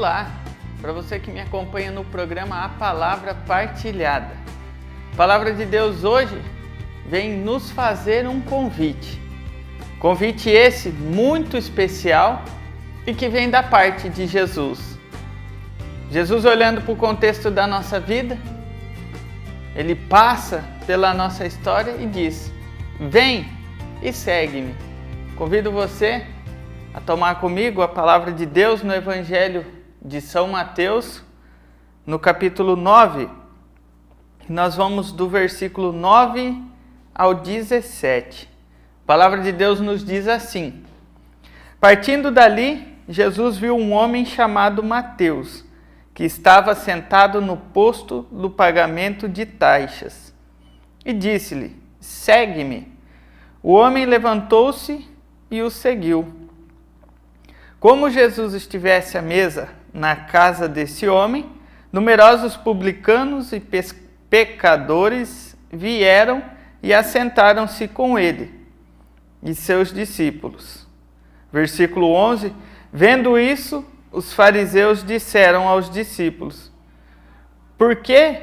Olá, para você que me acompanha no programa A Palavra Partilhada. A Palavra de Deus hoje vem nos fazer um convite. Convite esse muito especial e que vem da parte de Jesus. Jesus, olhando para o contexto da nossa vida, ele passa pela nossa história e diz: vem e segue-me. Convido você a tomar comigo a palavra de Deus no Evangelho de São Mateus, no capítulo 9. Nós vamos do versículo 9 ao 17. A palavra de Deus nos diz assim: partindo dali, Jesus viu um homem chamado Mateus, que estava sentado no posto do pagamento de taxas, e disse-lhe: segue-me. O homem levantou-se e o seguiu. Como Jesus estivesse à mesa na casa desse homem, numerosos publicanos e pecadores vieram e assentaram-se com ele e seus discípulos. Versículo 11: vendo isso, os fariseus disseram aos discípulos: por que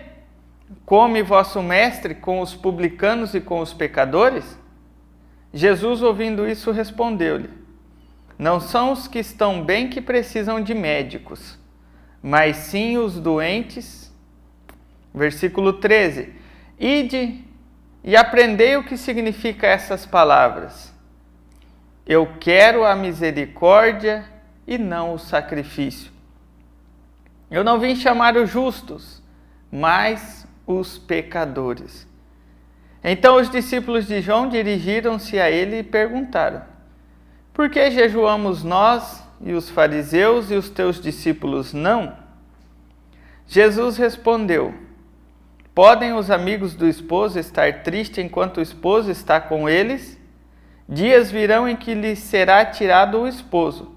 come vosso mestre com os publicanos e com os pecadores? Jesus, ouvindo isso, respondeu-lhe: não são os que estão bem que precisam de médicos, mas sim os doentes. Versículo 13: ide e aprendei o que significa essas palavras. Eu quero a misericórdia e não o sacrifício. Eu não vim chamar os justos, mas os pecadores. Então os discípulos de João dirigiram-se a ele e perguntaram: por que jejuamos nós e os fariseus e os teus discípulos não? Jesus respondeu: podem os amigos do esposo estar tristes enquanto o esposo está com eles? Dias virão em que lhes será tirado o esposo,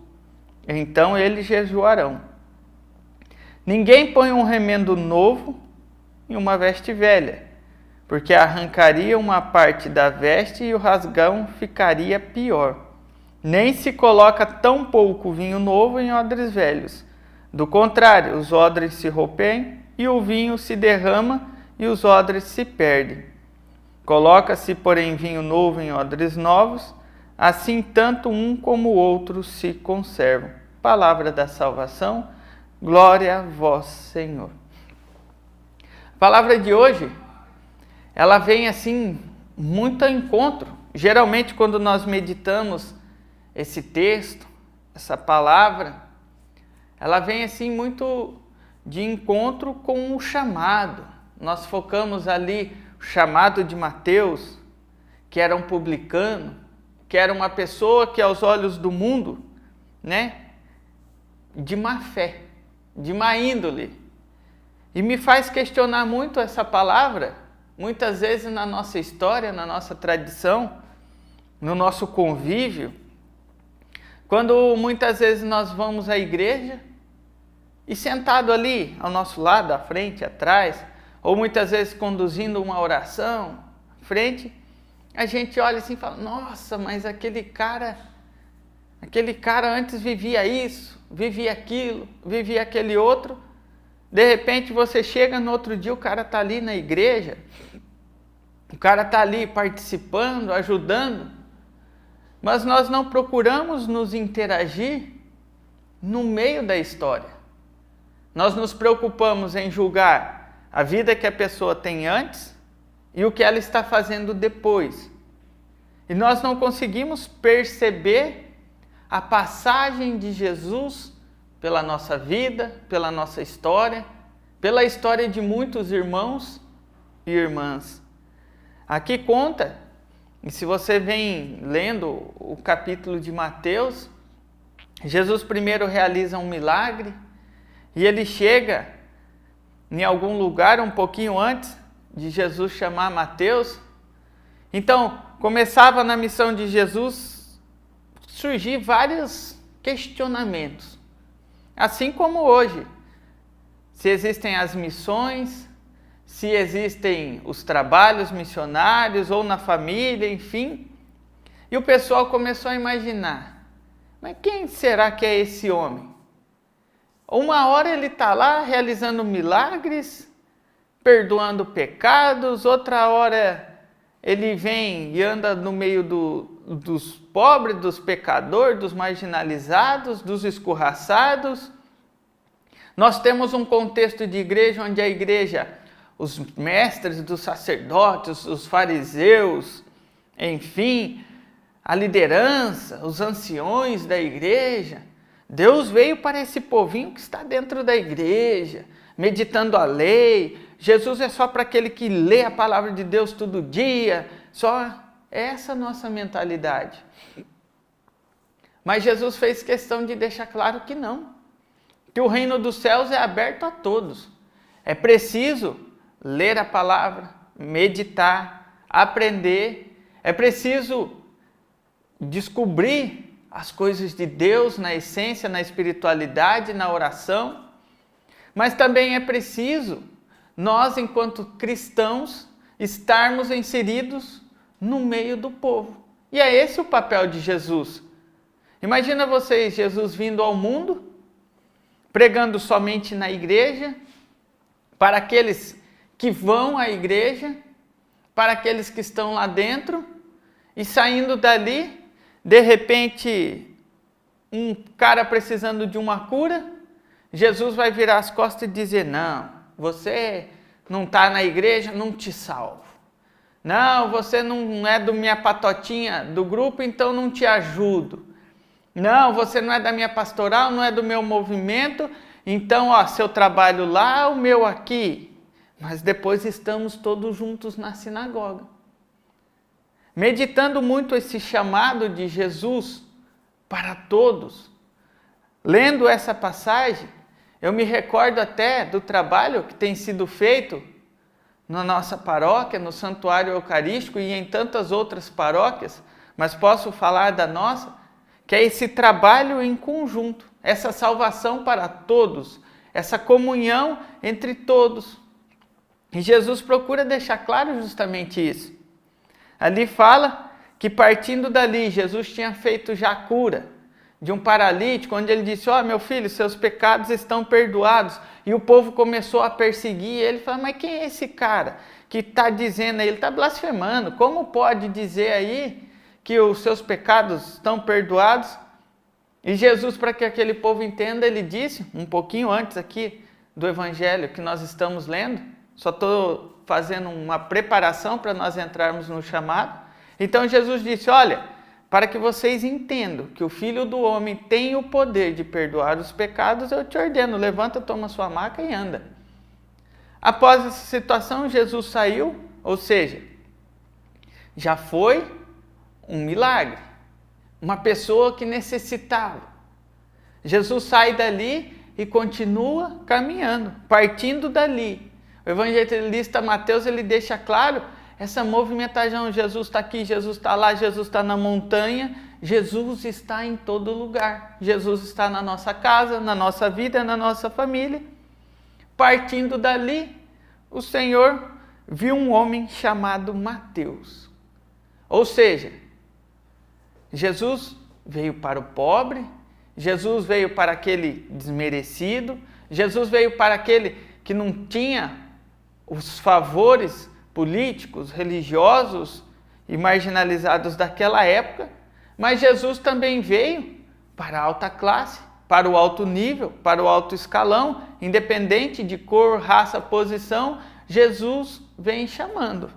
então eles jejuarão. Ninguém põe um remendo novo em uma veste velha, porque arrancaria uma parte da veste e o rasgão ficaria pior. Nem se coloca tão pouco vinho novo em odres velhos. Do contrário, os odres se rompem e o vinho se derrama e os odres se perdem. Coloca-se, porém, vinho novo em odres novos, assim tanto um como o outro se conservam. Palavra da salvação, glória a vós, Senhor. A palavra de hoje, ela vem assim muito ao encontro. Geralmente, quando nós meditamos esse texto, essa palavra, ela vem assim muito de encontro com o chamado. Nós focamos ali o chamado de Mateus, que era um publicano, que era uma pessoa que aos olhos do mundo, de má fé, de má índole. E me faz questionar muito essa palavra, muitas vezes na nossa história, na nossa tradição, no nosso convívio, quando muitas vezes nós vamos à igreja e sentado ali ao nosso lado, à frente, atrás, ou muitas vezes conduzindo uma oração à frente, a gente olha assim e fala: nossa, mas aquele cara antes vivia isso, vivia aquilo, vivia aquele outro. De repente você chega no outro dia, o cara está ali na igreja, o cara está ali participando, ajudando, mas nós não procuramos nos interagir no meio da história. Nós nos preocupamos em julgar a vida que a pessoa tem antes e o que ela está fazendo depois. E nós não conseguimos perceber a passagem de Jesus pela nossa vida, pela nossa história, pela história de muitos irmãos e irmãs. Aqui conta, e se você vem lendo o capítulo de Mateus, Jesus primeiro realiza um milagre e ele chega em algum lugar um pouquinho antes de Jesus chamar Mateus. Então, começava na missão de Jesus surgir vários questionamentos. Assim como hoje, se existem as missões, se existem os trabalhos missionários ou na família, enfim. E o pessoal começou a imaginar: mas quem será que é esse homem? Uma hora ele está lá realizando milagres, perdoando pecados, outra hora ele vem e anda no meio dos pobres, dos pecadores, dos marginalizados, dos escorraçados. Nós temos um contexto de igreja onde a igreja, os mestres dos sacerdotes, os fariseus, enfim, a liderança, os anciões da igreja. Deus veio para esse povinho que está dentro da igreja, meditando a lei. Jesus é só para aquele que lê a palavra de Deus todo dia. Só essa nossa mentalidade. Mas Jesus fez questão de deixar claro que não. Que o reino dos céus é aberto a todos. É preciso ler a palavra, meditar, aprender. É preciso descobrir as coisas de Deus na essência, na espiritualidade, na oração. Mas também é preciso nós, enquanto cristãos, estarmos inseridos no meio do povo. E é esse o papel de Jesus. Imagina vocês, Jesus vindo ao mundo, pregando somente na igreja, para aqueles que vão à igreja, para aqueles que estão lá dentro, e saindo dali, de repente, um cara precisando de uma cura, Jesus vai virar as costas e dizer: não, você não está na igreja, não te salvo. Não, você não é do minha patotinha do grupo, então não te ajudo. Não, você não é da minha pastoral, não é do meu movimento, então, seu trabalho lá, o meu aqui. Mas depois estamos todos juntos na sinagoga. Meditando muito esse chamado de Jesus para todos, lendo essa passagem, eu me recordo até do trabalho que tem sido feito na nossa paróquia, no Santuário Eucarístico e em tantas outras paróquias, mas posso falar da nossa, que é esse trabalho em conjunto, essa salvação para todos, essa comunhão entre todos. E Jesus procura deixar claro justamente isso. Ali fala que partindo dali, Jesus tinha feito já a cura de um paralítico, onde ele disse: meu filho, seus pecados estão perdoados. E o povo começou a perseguir ele. Falou: mas quem é esse cara que está dizendo aí? Ele está blasfemando. Como pode dizer aí que os seus pecados estão perdoados? E Jesus, para que aquele povo entenda, ele disse, um pouquinho antes aqui do evangelho que nós estamos lendo, só estou fazendo uma preparação para nós entrarmos no chamado. Então Jesus disse: olha, para que vocês entendam que o Filho do Homem tem o poder de perdoar os pecados, eu te ordeno, levanta, toma sua maca e anda. Após essa situação, Jesus saiu, ou seja, já foi um milagre. Uma pessoa que necessitava. Jesus sai dali e continua caminhando, partindo dali. O evangelista Mateus, ele deixa claro essa movimentação. Jesus está aqui, Jesus está lá, Jesus está na montanha, Jesus está em todo lugar. Jesus está na nossa casa, na nossa vida, na nossa família. Partindo dali, o Senhor viu um homem chamado Mateus. Ou seja, Jesus veio para o pobre, Jesus veio para aquele desmerecido, Jesus veio para aquele que não tinha os favores políticos, religiosos e marginalizados daquela época, mas Jesus também veio para a alta classe, para o alto nível, para o alto escalão, independente de cor, raça, posição, Jesus vem chamando.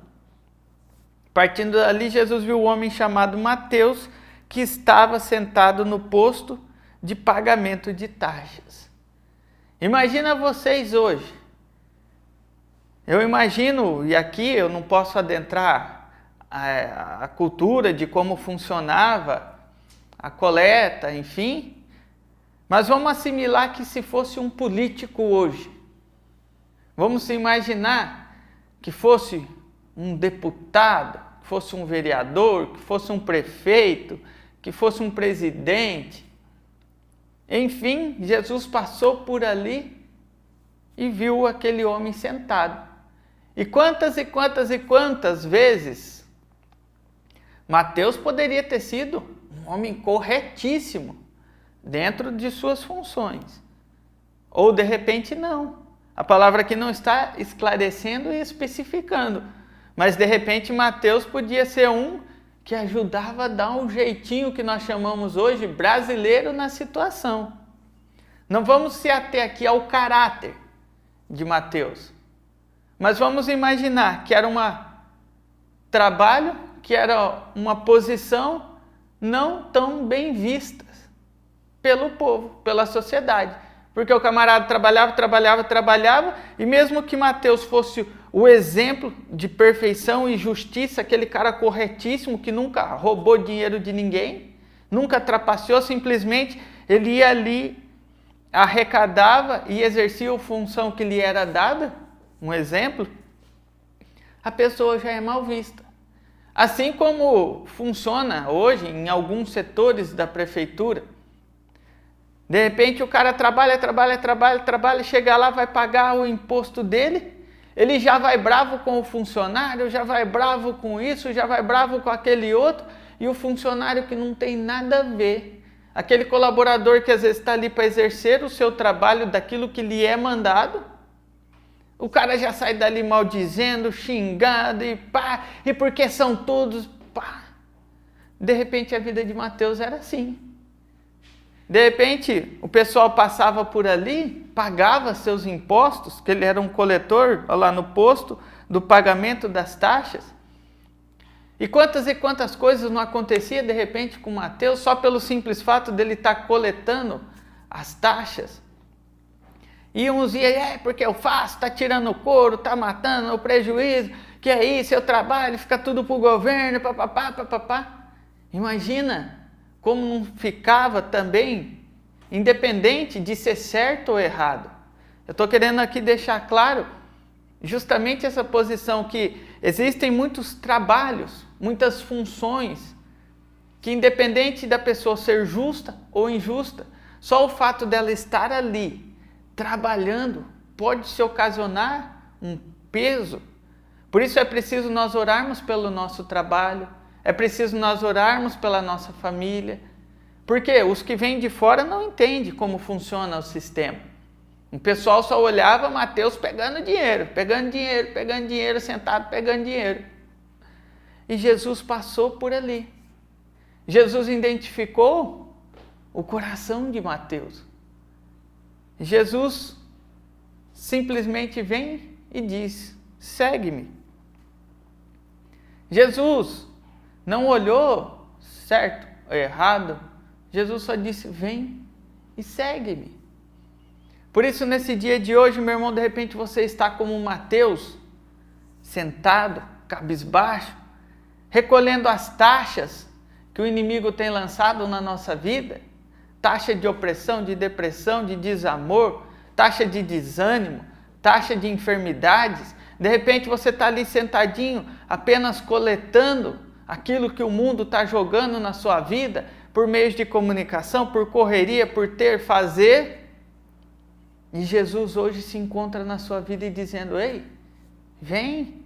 Partindo dali, Jesus viu um homem chamado Mateus, que estava sentado no posto de pagamento de taxas. Imagina vocês hoje. Eu imagino, e aqui eu não posso adentrar a cultura de como funcionava a coleta, enfim, mas vamos assimilar que se fosse um político hoje, vamos imaginar que fosse um deputado, que fosse um vereador, que fosse um prefeito, que fosse um presidente, enfim, Jesus passou por ali e viu aquele homem sentado. E quantas vezes Mateus poderia ter sido um homem corretíssimo dentro de suas funções. Ou de repente não. A palavra aqui não está esclarecendo e especificando. Mas de repente Mateus podia ser um que ajudava a dar um jeitinho que nós chamamos hoje brasileiro na situação. Não vamos se ater aqui ao caráter de Mateus. Mas vamos imaginar que era um trabalho, que era uma posição não tão bem vista pelo povo, pela sociedade. Porque o camarada trabalhava, e mesmo que Mateus fosse o exemplo de perfeição e justiça, aquele cara corretíssimo que nunca roubou dinheiro de ninguém, nunca trapaceou, simplesmente ele ia ali, arrecadava e exercia a função que lhe era dada, um exemplo, a pessoa já é mal vista. Assim como funciona hoje em alguns setores da prefeitura. De repente o cara trabalha, chega lá, vai pagar o imposto dele, ele já vai bravo com o funcionário, já vai bravo com isso, já vai bravo com aquele outro, e o funcionário que não tem nada a ver, aquele colaborador que às vezes está ali para exercer o seu trabalho daquilo que lhe é mandado, o cara já sai dali maldizendo, xingando e pá, e porque são todos, pá. De repente a vida de Mateus era assim. De repente, o pessoal passava por ali, pagava seus impostos, que ele era um coletor lá no posto do pagamento das taxas. E quantas coisas não acontecia de repente com Mateus, só pelo simples fato dele estar coletando as taxas. E uns iam, porque eu faço, está tirando o couro, está matando o prejuízo, que é isso, eu trabalho, fica tudo para o governo, papapá. Imagina como não ficava também, independente de ser certo ou errado. Eu estou querendo aqui deixar claro justamente essa posição que existem muitos trabalhos, muitas funções, que independente da pessoa ser justa ou injusta, só o fato dela estar ali, trabalhando, pode se ocasionar um peso. Por isso é preciso nós orarmos pelo nosso trabalho, é preciso nós orarmos pela nossa família, porque os que vêm de fora não entendem como funciona o sistema. O pessoal só olhava Mateus pegando dinheiro, sentado pegando dinheiro. E Jesus passou por ali. Jesus identificou o coração de Mateus. Jesus simplesmente vem e diz: segue-me. Jesus não olhou certo ou errado, Jesus só disse: vem e segue-me. Por isso, nesse dia de hoje, meu irmão, de repente você está como Mateus, sentado, cabisbaixo, recolhendo as taxas que o inimigo tem lançado na nossa vida, taxa de opressão, de depressão, de desamor, taxa de desânimo, taxa de enfermidades. De repente você está ali sentadinho, apenas coletando aquilo que o mundo está jogando na sua vida, por meios de comunicação, por correria, por ter, fazer. E Jesus hoje se encontra na sua vida e dizendo: ei, vem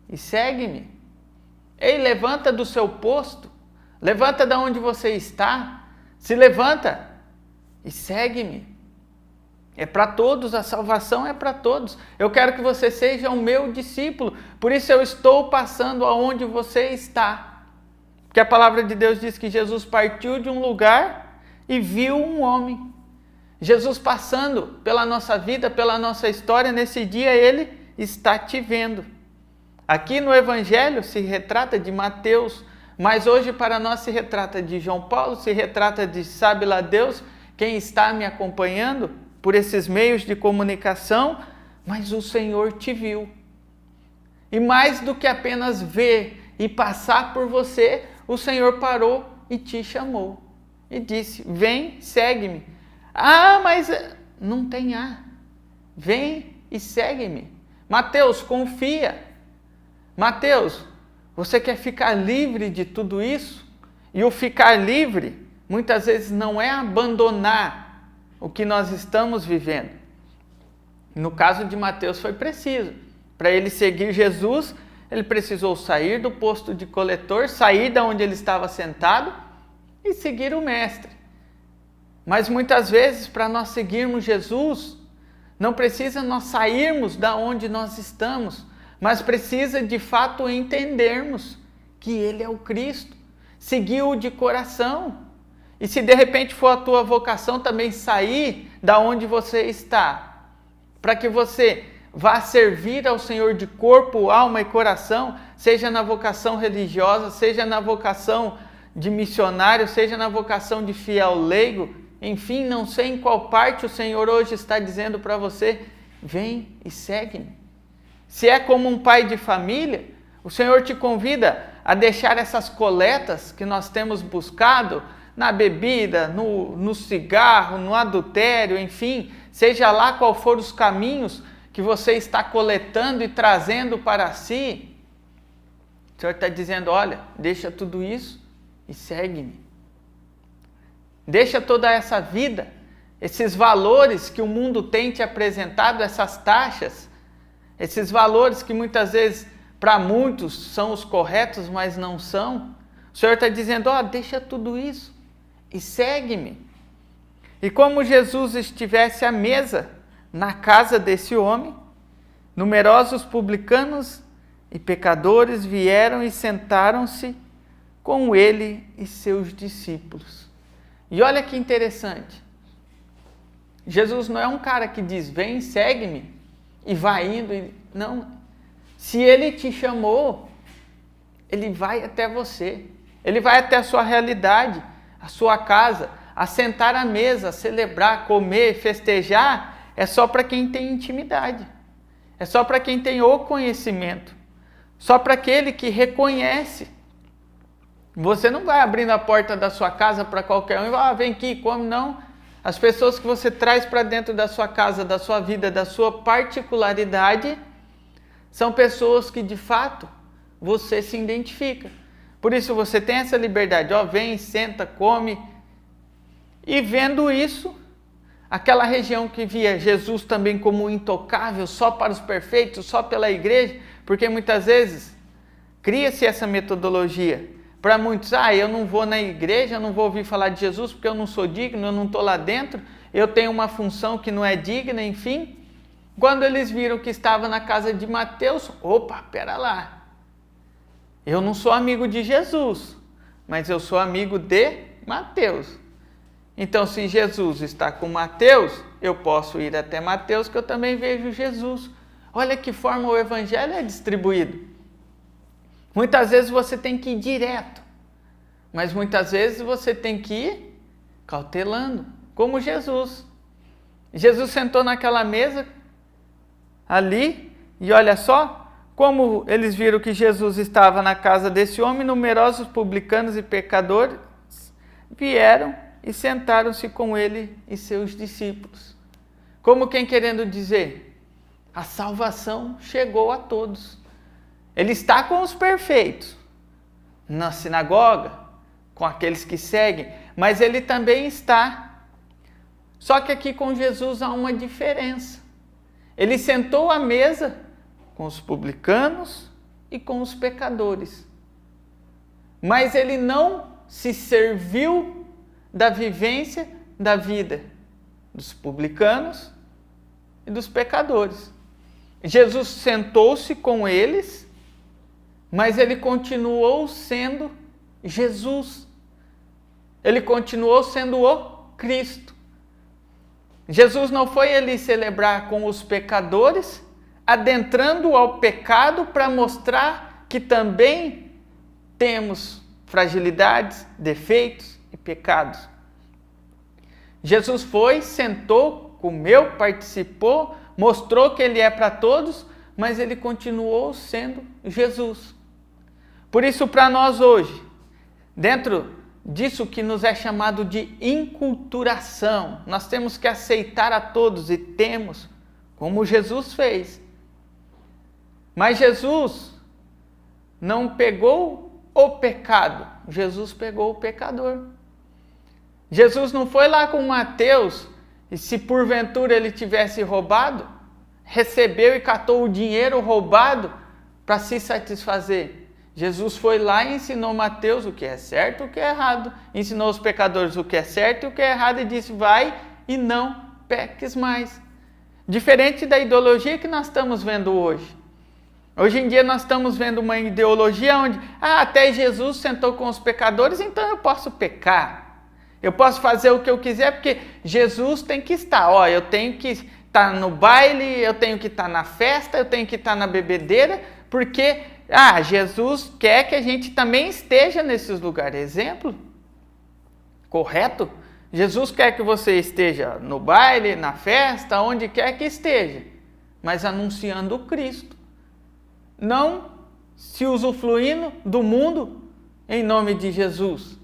e segue-me. Ei, levanta do seu posto, levanta da onde você está, se levanta e segue-me. É para todos, a salvação é para todos. Eu quero que você seja o meu discípulo, por isso eu estou passando aonde você está. Porque a palavra de Deus diz que Jesus partiu de um lugar e viu um homem. Jesus passando pela nossa vida, pela nossa história, nesse dia ele está te vendo. Aqui no Evangelho se retrata de Mateus, mas hoje para nós se retrata de João Paulo, se retrata de sabe lá Deus, quem está me acompanhando por esses meios de comunicação, mas o Senhor te viu. E mais do que apenas ver e passar por você, o Senhor parou e te chamou. E disse: vem, segue-me. Ah, mas não tem A. Vem e segue-me. Mateus, confia. Mateus, você quer ficar livre de tudo isso? E o ficar livre, muitas vezes, não é abandonar o que nós estamos vivendo. No caso de Mateus foi preciso. Para ele seguir Jesus, ele precisou sair do posto de coletor, sair da onde ele estava sentado e seguir o Mestre. Mas muitas vezes, para nós seguirmos Jesus, Não precisa nós sairmos da onde nós estamos, mas precisa de fato entendermos que Ele é o Cristo, seguir-o de coração. E se de repente for a tua vocação também sair da onde você está, para que você vá servir ao Senhor de corpo, alma e coração, seja na vocação religiosa, seja na vocação de missionário, seja na vocação de fiel leigo, enfim, não sei em qual parte o Senhor hoje está dizendo para você, vem e segue-me. Se é como um pai de família, o Senhor te convida a deixar essas coletas que nós temos buscado na bebida, no cigarro, no adultério, enfim, seja lá qual for os caminhos que você está coletando e trazendo para si. O Senhor está dizendo, olha, deixa tudo isso e segue-me. Deixa toda essa vida, esses valores que o mundo tem te apresentado, essas taxas, esses valores que muitas vezes para muitos são os corretos, mas não são. O Senhor está dizendo, deixa tudo isso e segue-me. E como Jesus estivesse à mesa na casa desse homem, numerosos publicanos e pecadores vieram e sentaram-se com ele e seus discípulos. E olha que interessante, Jesus não é um cara que diz, vem, segue-me, e vai indo, não. Se Ele te chamou, Ele vai até você, Ele vai até a sua realidade, a sua casa, a sentar à mesa, a celebrar, comer, festejar, é só para quem tem intimidade, é só para quem tem o conhecimento, só para aquele que reconhece. Você não vai abrindo a porta da sua casa para qualquer um e vai, vem aqui, come, não. As pessoas que você traz para dentro da sua casa, da sua vida, da sua particularidade, são pessoas que de fato você se identifica. Por isso você tem essa liberdade, vem, senta, come. E vendo isso, aquela região que via Jesus também como intocável, só para os perfeitos, só pela igreja, porque muitas vezes cria-se essa metodologia. Para muitos, eu não vou na igreja, eu não vou ouvir falar de Jesus porque eu não sou digno, eu não estou lá dentro, eu tenho uma função que não é digna, enfim. Quando eles viram que estava na casa de Mateus, pera lá, eu não sou amigo de Jesus, mas eu sou amigo de Mateus. Então, se Jesus está com Mateus, eu posso ir até Mateus, que eu também vejo Jesus. Olha que forma o evangelho é distribuído. Muitas vezes você tem que ir direto, mas muitas vezes você tem que ir cautelando, como Jesus. Jesus sentou naquela mesa ali e olha só, como eles viram que Jesus estava na casa desse homem, numerosos publicanos e pecadores vieram e sentaram-se com ele e seus discípulos. Como quem querendo dizer, a salvação chegou a todos. Ele está com os perfeitos, na sinagoga, com aqueles que seguem, mas ele também está. Só que aqui com Jesus há uma diferença. Ele sentou à mesa com os publicanos e com os pecadores. Mas ele não se serviu da vivência da vida dos publicanos e dos pecadores. Jesus sentou-se com eles, mas ele continuou sendo Jesus. Ele continuou sendo o Cristo. Jesus não foi ali celebrar com os pecadores, adentrando ao pecado para mostrar que também temos fragilidades, defeitos e pecados. Jesus foi, sentou, comeu, participou, mostrou que ele é para todos, mas ele continuou sendo Jesus. Por isso, para nós hoje, dentro disso que nos é chamado de inculturação, nós temos que aceitar a todos e temos, como Jesus fez. Mas Jesus não pegou o pecado, Jesus pegou o pecador. Jesus não foi lá com Mateus e se porventura ele tivesse roubado, recebeu e catou o dinheiro roubado para se satisfazer. Jesus foi lá e ensinou Mateus o que é certo e o que é errado. Ensinou os pecadores o que é certo e o que é errado e disse, vai e não peques mais. Diferente da ideologia que nós estamos vendo hoje. Hoje em dia nós estamos vendo uma ideologia onde, até Jesus sentou com os pecadores, então eu posso pecar. Eu posso fazer o que eu quiser, porque Jesus tem que estar. Eu tenho que estar no baile, eu tenho que estar na festa, eu tenho que estar na bebedeira, porque Jesus quer que a gente também esteja nesses lugares. Exemplo? Correto? Jesus quer que você esteja no baile, na festa, onde quer que esteja, mas anunciando o Cristo. Não se usufruindo do mundo em nome de Jesus.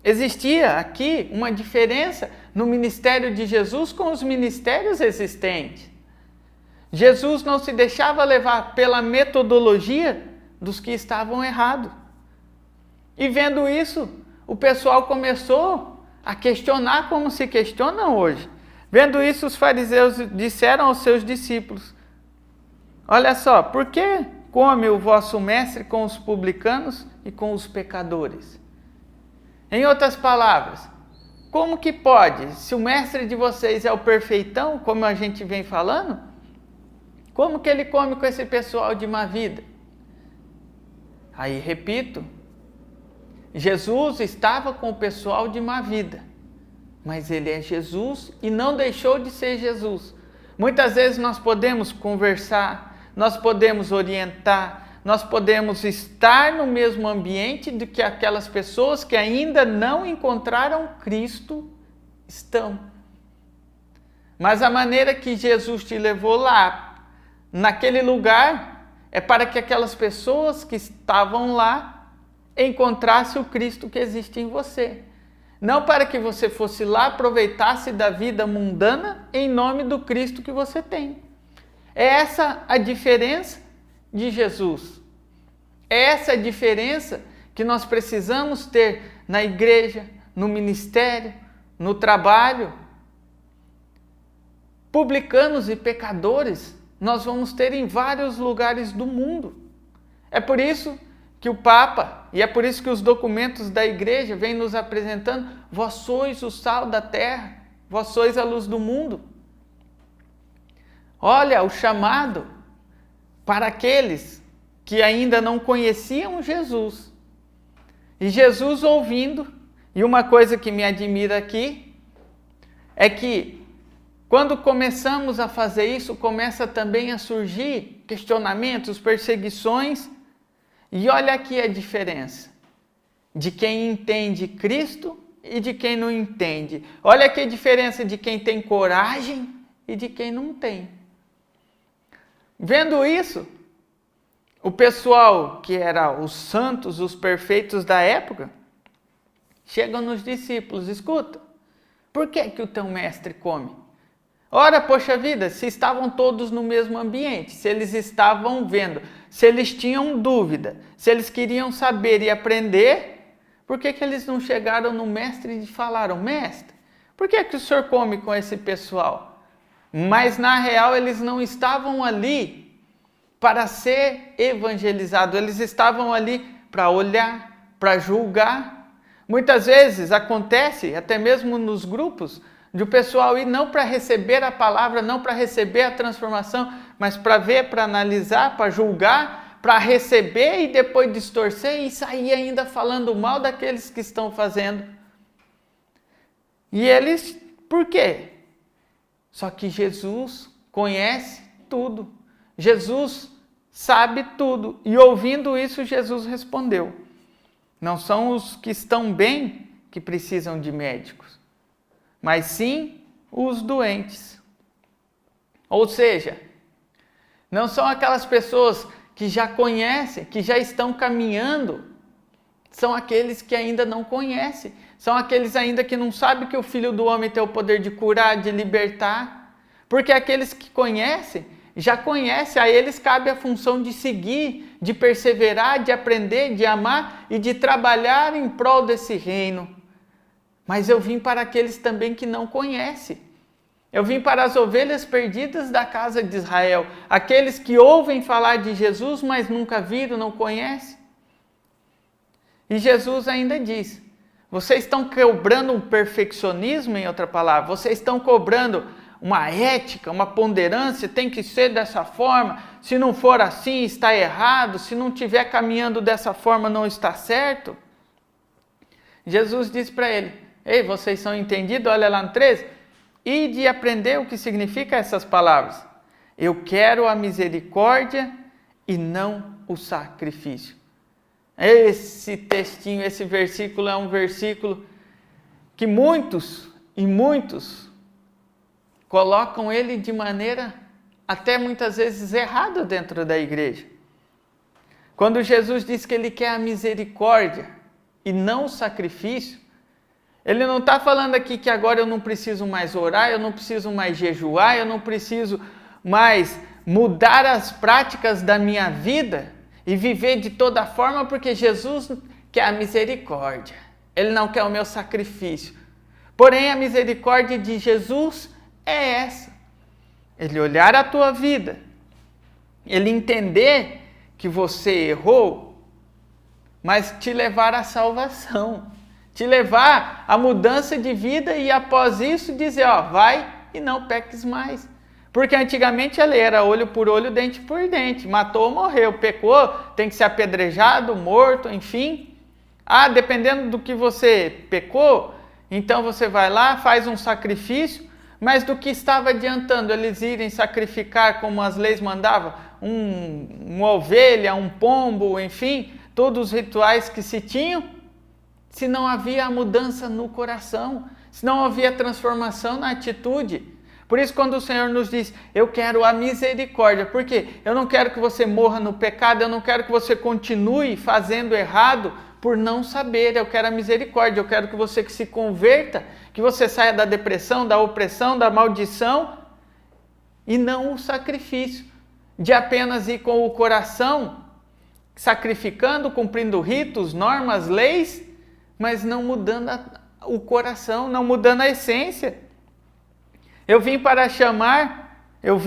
Existia aqui uma diferença no ministério de Jesus com os ministérios existentes. Jesus não se deixava levar pela metodologia dos que estavam errados. E vendo isso, o pessoal começou a questionar como se questionam hoje. Vendo isso, os fariseus disseram aos seus discípulos: olha só, por que come o vosso mestre com os publicanos e com os pecadores? Em outras palavras, como que pode, se o mestre de vocês é o perfeitão, como a gente vem falando, como que ele come com esse pessoal de má vida? Aí, repito, Jesus estava com o pessoal de má vida, mas ele é Jesus e não deixou de ser Jesus. Muitas vezes nós podemos conversar, nós podemos orientar, nós podemos estar no mesmo ambiente do que aquelas pessoas que ainda não encontraram Cristo estão. Mas a maneira que Jesus te levou lá, naquele lugar, é para que aquelas pessoas que estavam lá encontrassem o Cristo que existe em você. Não para que você fosse lá, aproveitasse da vida mundana em nome do Cristo que você tem. É essa a diferença de Jesus. É essa a diferença que nós precisamos ter na igreja, no ministério, no trabalho. Publicanos e pecadores nós vamos ter em vários lugares do mundo. É por isso que o Papa, e é por isso que os documentos da igreja vêm nos apresentando: vós sois o sal da terra, vós sois a luz do mundo. Olha o chamado para aqueles que ainda não conheciam Jesus. E Jesus ouvindo, e uma coisa que me admira aqui, é que quando começamos a fazer isso, começa também a surgir questionamentos, perseguições. E olha aqui a diferença de quem entende Cristo e de quem não entende. Olha aqui a diferença de quem tem coragem e de quem não tem. Vendo isso, o pessoal que era os santos, os perfeitos da época, chegam nos discípulos: escuta, por que o teu mestre come? Ora, poxa vida, se estavam todos no mesmo ambiente, se eles estavam vendo, se eles tinham dúvida, se eles queriam saber e aprender, por que eles não chegaram no mestre e falaram: mestre, por que o senhor come com esse pessoal? Mas na real eles não estavam ali para ser evangelizados, eles estavam ali para olhar, para julgar. Muitas vezes acontece, até mesmo nos grupos, de o pessoal ir não para receber a palavra, não para receber a transformação, mas para ver, para analisar, para julgar, para receber e depois distorcer e sair ainda falando mal daqueles que estão fazendo. E eles, por quê? Só que Jesus conhece tudo. Jesus sabe tudo. E ouvindo isso, Jesus respondeu: não são os que estão bem que precisam de médicos, mas sim os doentes. Ou seja, não são aquelas pessoas que já conhecem, que já estão caminhando, são aqueles que ainda não conhecem, são aqueles ainda que não sabem que o Filho do Homem tem o poder de curar, de libertar, porque aqueles que conhecem, já conhecem, a eles cabe a função de seguir, de perseverar, de aprender, de amar e de trabalhar em prol desse reino. Mas eu vim para aqueles também que não conhecem. Eu vim para as ovelhas perdidas da casa de Israel. Aqueles que ouvem falar de Jesus, mas nunca viram, não conhecem. E Jesus ainda diz: vocês estão cobrando um perfeccionismo, em outra palavra. Vocês estão cobrando uma ética, uma ponderância, tem que ser dessa forma, se não for assim está errado, se não estiver caminhando dessa forma não está certo. Jesus disse para ele, ei, vocês são entendidos? Olha lá no 13, e de aprender o que significa essas palavras. Eu quero a misericórdia e não o sacrifício. Esse textinho, esse versículo é um versículo que muitos colocam ele de maneira até muitas vezes errada dentro da igreja. Quando Jesus diz que ele quer a misericórdia e não o sacrifício, ele não está falando aqui que agora eu não preciso mais orar, eu não preciso mais jejuar, eu não preciso mais mudar as práticas da minha vida e viver de toda forma, porque Jesus quer a misericórdia. Ele não quer o meu sacrifício. Porém, a misericórdia de Jesus é essa. Ele olhar a tua vida, ele entender que você errou, mas te levar à salvação, te levar à mudança de vida e após isso dizer, ó, vai e não peques mais. Porque antigamente a lei era olho por olho, dente por dente, matou ou morreu, pecou, tem que ser apedrejado, morto, enfim. Ah, dependendo do que você pecou, então você vai lá, faz um sacrifício, mas do que estava adiantando eles irem sacrificar como as leis mandavam? Uma ovelha, um pombo, enfim, todos os rituais que se tinham, se não havia a mudança no coração, se não havia transformação na atitude. Por isso quando o Senhor nos diz, eu quero a misericórdia, porque eu não quero que você morra no pecado, eu não quero que você continue fazendo errado por não saber, eu quero a misericórdia, eu quero que você se converta, que você saia da depressão, da opressão, da maldição, e não o sacrifício, de apenas ir com o coração, sacrificando, cumprindo ritos, normas, leis, mas não mudando o coração, não mudando a essência. Eu vim para chamar, eu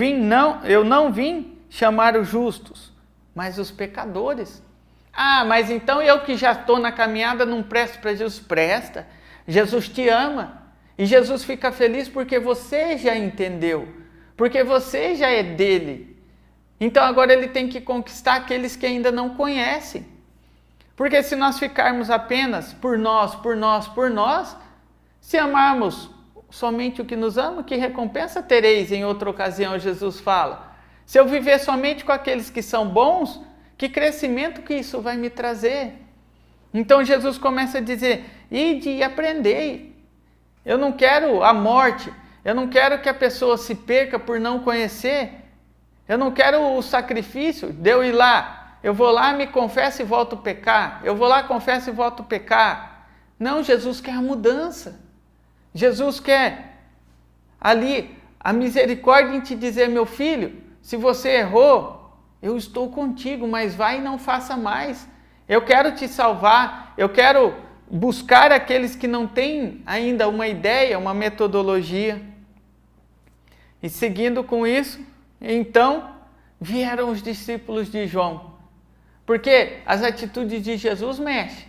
não vim chamar os justos, mas os pecadores. Ah, mas então eu que já estou na caminhada não presto para Jesus? Presta. Jesus te ama. E Jesus fica feliz porque você já entendeu. Porque você já é dele. Então agora ele tem que conquistar aqueles que ainda não conhecem. Porque se nós ficarmos apenas por nós, se amarmos somente o que nos ama, que recompensa tereis? Em outra ocasião Jesus fala. Se eu viver somente com aqueles que são bons, que crescimento que isso vai me trazer? Então Jesus começa a dizer, ide e aprendei. Eu não quero a morte, eu não quero que a pessoa se perca por não conhecer, eu não quero o sacrifício de eu ir lá, eu vou lá, me confesso e volto a pecar, eu vou lá, confesso e volto a pecar. Não, Jesus quer a mudança. Jesus quer ali a misericórdia em te dizer, meu filho, se você errou, eu estou contigo, mas vai e não faça mais. Eu quero te salvar, eu quero buscar aqueles que não têm ainda uma ideia, uma metodologia. E seguindo com isso, então vieram os discípulos de João. Porque as atitudes de Jesus mexem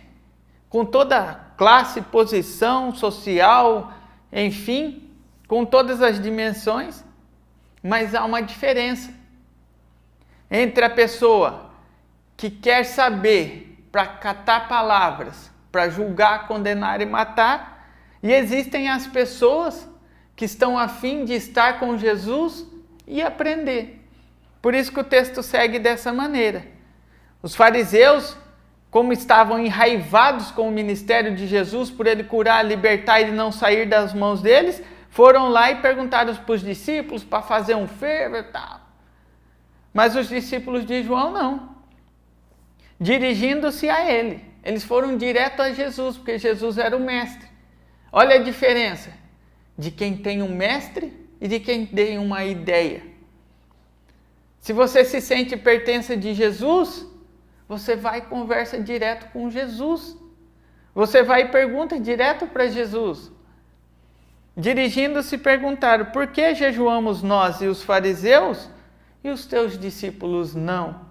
com toda a classe, posição social, enfim, com todas as dimensões, mas há uma diferença entre a pessoa que quer saber para catar palavras, para julgar, condenar e matar, e existem as pessoas que estão a fim de estar com Jesus e aprender. Por isso que o texto segue dessa maneira. Os fariseus, como estavam enraivados com o ministério de Jesus, por ele curar, libertar e não sair das mãos deles, foram lá e perguntaram para os discípulos para fazer um fervo e tal. Mas os discípulos de João não. Dirigindo-se a ele, eles foram direto a Jesus, porque Jesus era o mestre. Olha a diferença de quem tem um mestre e de quem tem uma ideia. Se você se sente pertença de Jesus, você vai e conversa direto com Jesus. Você vai e pergunta direto para Jesus. Dirigindo-se perguntaram, por que jejuamos nós e os fariseus e os teus discípulos não?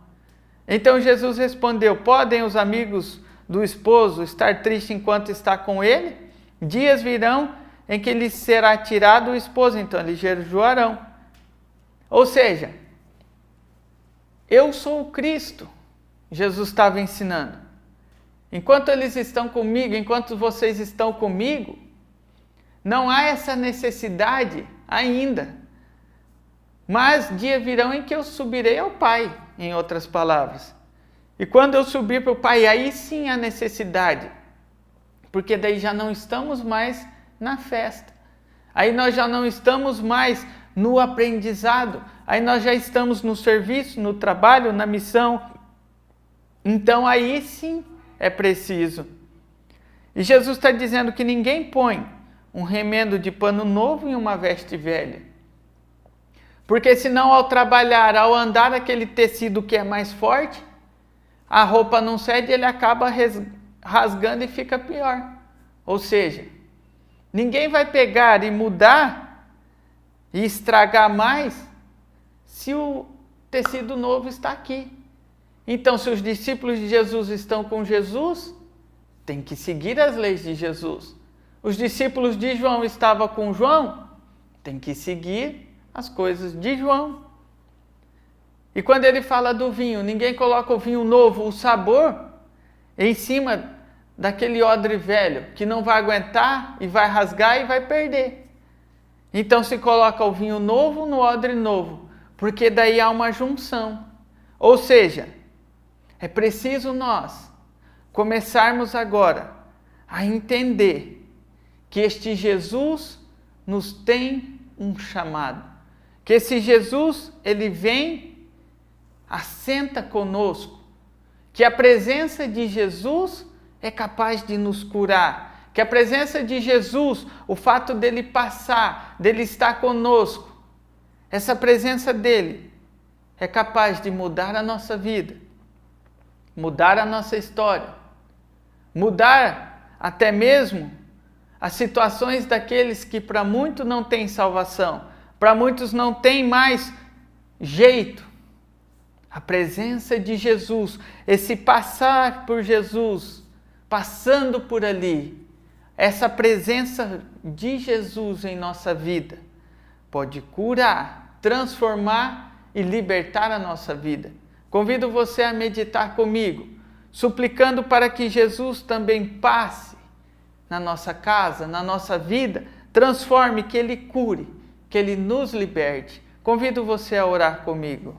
Então Jesus respondeu, podem os amigos do esposo estar tristes enquanto está com ele? Dias virão em que lhes será tirado o esposo, então eles jejuarão. Ou seja, eu sou o Cristo, Jesus estava ensinando. Enquanto eles estão comigo, enquanto vocês estão comigo, não há essa necessidade ainda. Mas dia virão em que eu subirei ao Pai, em outras palavras. E quando eu subir para o Pai, aí sim há necessidade. Porque daí já não estamos mais na festa. Aí nós já não estamos mais no aprendizado. Aí nós já estamos no serviço, no trabalho, na missão. Então aí sim é preciso. E Jesus está dizendo que ninguém põe um remendo de pano novo em uma veste velha. Porque senão ao trabalhar, ao andar aquele tecido que é mais forte, a roupa não cede e ele acaba rasgando e fica pior. Ou seja, ninguém vai pegar e mudar e estragar mais se o tecido novo está aqui. Então, se os discípulos de Jesus estão com Jesus, tem que seguir as leis de Jesus. Os discípulos de João estavam com João, tem que seguir as coisas de João. E quando ele fala do vinho, ninguém coloca o vinho novo, o sabor, em cima daquele odre velho, que não vai aguentar e vai rasgar e vai perder. Então se coloca o vinho novo no odre novo, porque daí há uma junção. Ou seja, é preciso nós começarmos agora a entender que este Jesus nos tem um chamado. Que esse Jesus, ele vem, assenta conosco. Que a presença de Jesus é capaz de nos curar. Que a presença de Jesus, o fato dele passar, dele estar conosco, essa presença dele é capaz de mudar a nossa vida, mudar a nossa história, mudar até mesmo as situações daqueles que para muitos não têm salvação, para muitos não tem mais jeito. A presença de Jesus, esse passar por Jesus, passando por ali, essa presença de Jesus em nossa vida pode curar, transformar e libertar a nossa vida. Convido você a meditar comigo, suplicando para que Jesus também passe na nossa casa, na nossa vida, transforme, que Ele cure, que Ele nos liberte. Convido você a orar comigo.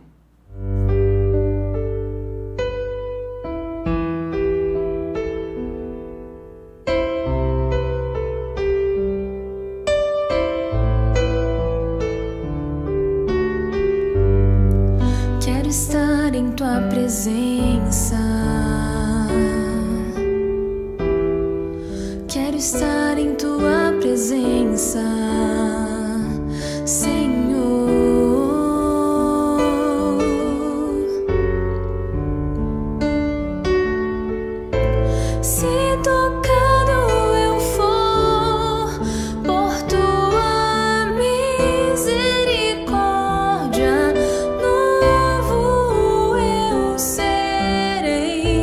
Quero estar em Tua presença. Quero estar em Tua presença, Senhor. Se tocado eu for por Tua misericórdia, novo eu serei.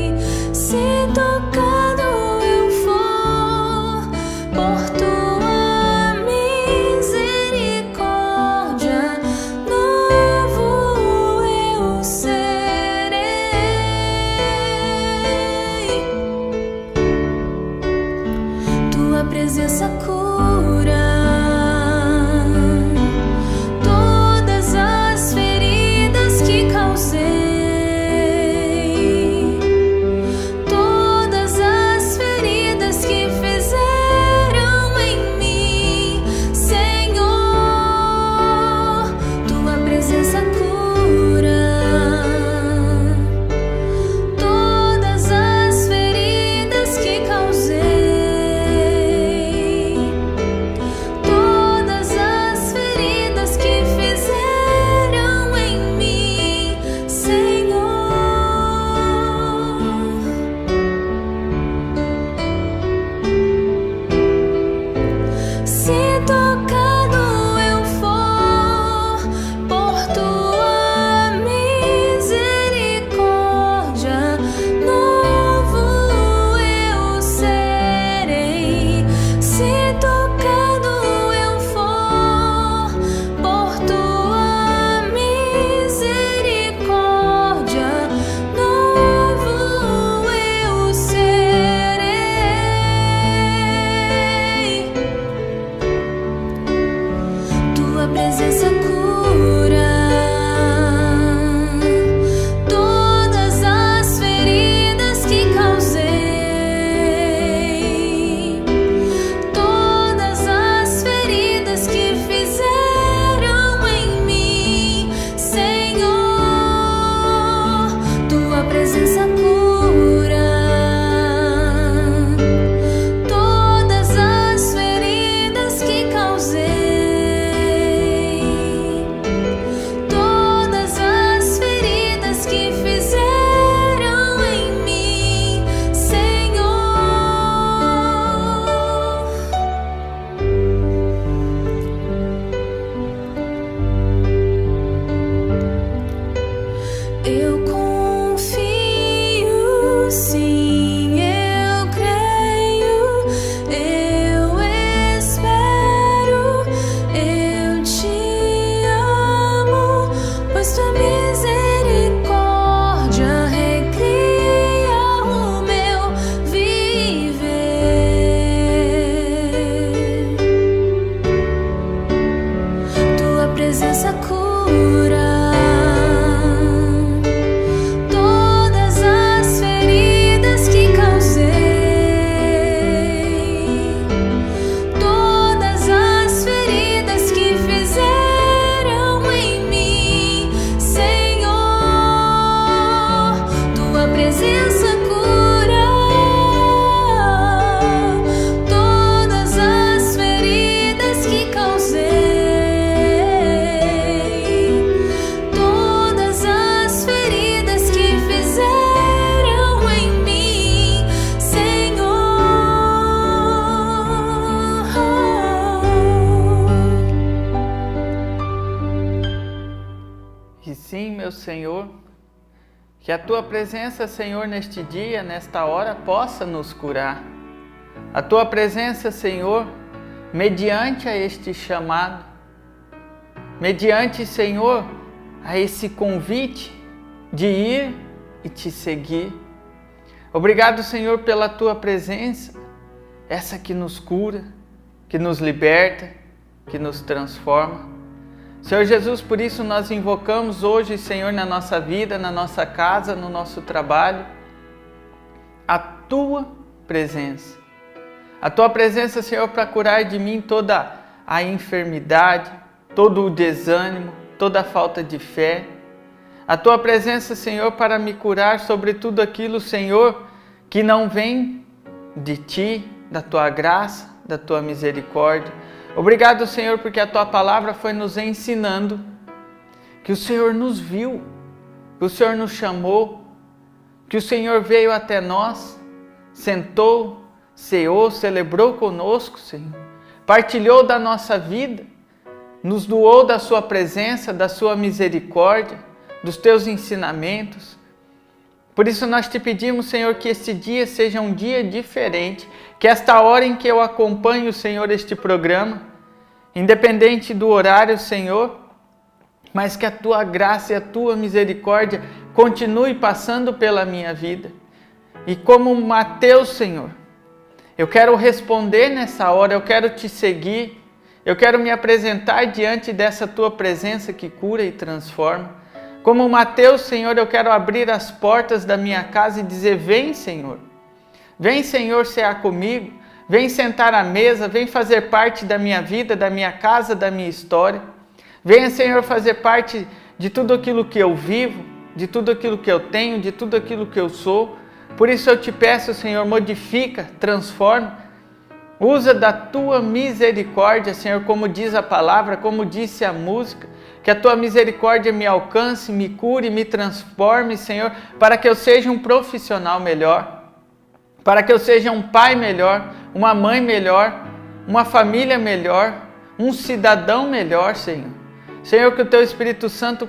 tua presença cura todas as feridas que causei, todas as feridas que fizeram em mim, Senhor. Tua presença cura todas as feridas que causei, todas as feridas que fizeram em mim, Senhor. Eu confio, sim, eu creio, eu espero, eu te amo, pois tua misericórdia recria o meu viver. Tua presença cura todas as feridas que causei, todas as feridas que fizeram em mim, Senhor. Tua presença cura todas as feridas que causei, todas as feridas que fizeram em mim, Senhor. E sim, meu Senhor, que a Tua presença, Senhor, neste dia, nesta hora, possa nos curar. A Tua presença, Senhor, mediante a este chamado, mediante, Senhor, a esse convite de ir e Te seguir. Obrigado, Senhor, pela Tua presença, essa que nos cura, que nos liberta, que nos transforma. Senhor Jesus, por isso nós invocamos hoje, Senhor, na nossa vida, na nossa casa, no nosso trabalho, a Tua presença. A Tua presença, Senhor, para curar de mim toda a enfermidade, todo o desânimo, toda a falta de fé. A Tua presença, Senhor, para me curar sobre tudo aquilo, Senhor, que não vem de Ti, da Tua graça, da Tua misericórdia. Obrigado, Senhor, porque a Tua palavra foi nos ensinando que o Senhor nos viu, que o Senhor nos chamou, que o Senhor veio até nós, sentou, ceou, celebrou conosco, Senhor, partilhou da nossa vida, nos doou da Sua presença, da Sua misericórdia, dos Teus ensinamentos. Por isso nós Te pedimos, Senhor, que este dia seja um dia diferente, que esta hora em que eu acompanho, Senhor, este programa, independente do horário, Senhor, mas que a Tua graça e a Tua misericórdia continue passando pela minha vida. E como Mateus, Senhor, eu quero responder nessa hora, eu quero Te seguir, eu quero me apresentar diante dessa Tua presença que cura e transforma. Como Mateus, Senhor, eu quero abrir as portas da minha casa e dizer: vem, Senhor. Vem, Senhor, cear comigo. Vem sentar à mesa, vem fazer parte da minha vida, da minha casa, da minha história. Venha, Senhor, fazer parte de tudo aquilo que eu vivo, de tudo aquilo que eu tenho, de tudo aquilo que eu sou. Por isso eu Te peço, Senhor, modifica, transforma. Usa da Tua misericórdia, Senhor, como diz a palavra, como disse a música. Que a Tua misericórdia me alcance, me cure, me transforme, Senhor, para que eu seja um profissional melhor, para que eu seja um pai melhor, uma mãe melhor, uma família melhor, um cidadão melhor, Senhor. Senhor, que o Teu Espírito Santo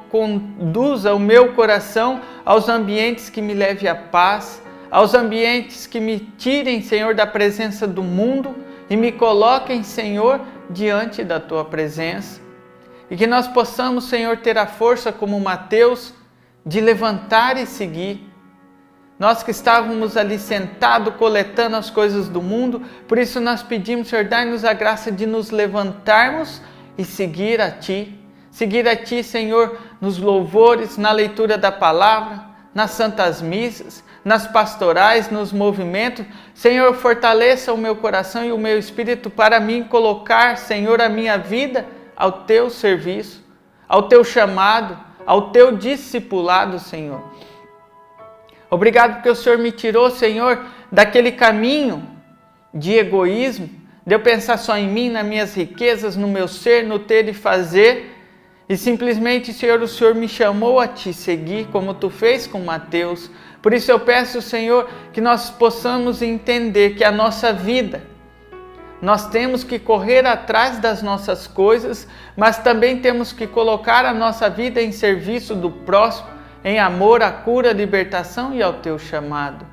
conduza o meu coração aos ambientes que me levem à paz, aos ambientes que me tirem, Senhor, da presença do mundo e me coloquem, Senhor, diante da Tua presença. E que nós possamos, Senhor, ter a força como Mateus de levantar e seguir. Nós que estávamos ali sentados, coletando as coisas do mundo, por isso nós pedimos, Senhor, dai-nos a graça de nos levantarmos e seguir a Ti. Seguir a Ti, Senhor, nos louvores, na leitura da palavra, nas santas missas, nas pastorais, nos movimentos. Senhor, fortaleça o meu coração e o meu espírito para mim colocar, Senhor, a minha vida ao Teu serviço, ao Teu chamado, ao Teu discipulado, Senhor. Obrigado porque o Senhor me tirou, Senhor, daquele caminho de egoísmo, de eu pensar só em mim, nas minhas riquezas, no meu ser, no ter e fazer. E simplesmente, Senhor, o Senhor me chamou a Te seguir, como Tu fez com Mateus. Por isso eu peço, Senhor, que nós possamos entender que a nossa vida, nós temos que correr atrás das nossas coisas, mas também temos que colocar a nossa vida em serviço do próximo, em amor, à cura, à libertação e ao Teu chamado.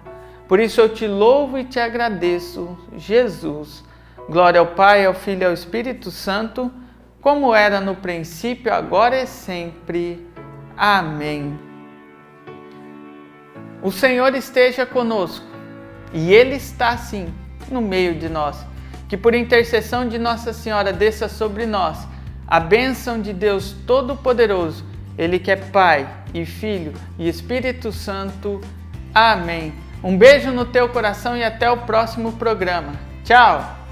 Por isso eu Te louvo e Te agradeço, Jesus. Glória ao Pai, ao Filho e ao Espírito Santo, como era no princípio, agora e sempre. Amém. O Senhor esteja conosco, e Ele está sim no meio de nós. Que por intercessão de Nossa Senhora desça sobre nós a bênção de Deus Todo-Poderoso, Ele que é Pai e Filho e Espírito Santo. Amém. Um beijo no teu coração e até o próximo programa. Tchau!